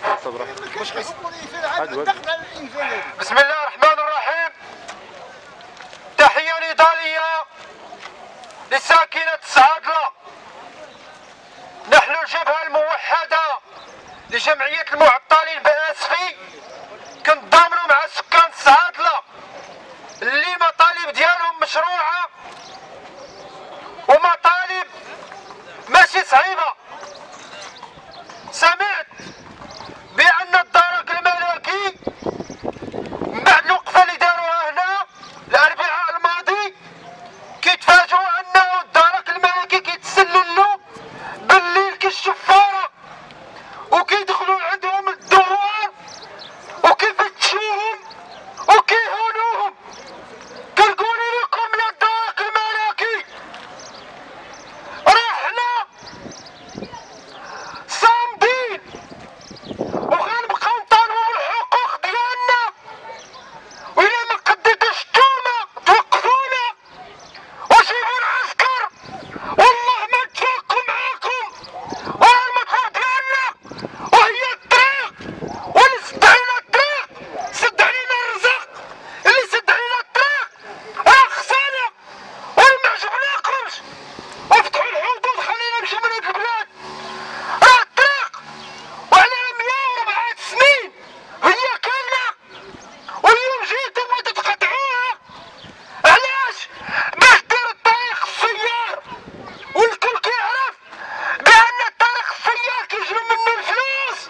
بسم الله الرحمن الرحيم. تحية نضالية لساكنة الصعادلة. نحن الجبهة الموحدة لجمعية المعطلين بأسفي كنتضامنوا مع سكان الصعادلة اللي مطالب ديالهم مشروعة ومطالب ماشي صعيبة. سمعت بأن الدرك الملكي من بعد الوقفة اللي داروها هنا الأربعاء الماضي كيتفاجئوا أنه الدرك الملكي كيتسللوا بالليل كالشفارة وكيدخلوا عندهم الدوار وكيفتشوهم وكيهونوهم. كنقول لكم يا الدرك الملكي راه حنا صامدين وغنبقاو نطالبوا بالحقوق ديالنا، وإلا ما قديتوش نتوما توقفونا وجيبوا العسكر والله ما نتفاهموا معاكم. وراه المطلوب ديالنا وهي الطريق، واللي سد علينا الطريق سد علينا الرزق، اللي سد علينا الطريق راه خصانا. واللي ما عجبناكمش وفتحوا الحدود خلينا نمشيو من هاد البلاد. راه الطريق وعلى 104 سنين هي كاملة واليوم جيتو بغيتو تقطعوها. علاش؟ باش دير الطريق السيار، والكل كيعرف بأن الطريق السيار كيجيو منه الفلوس.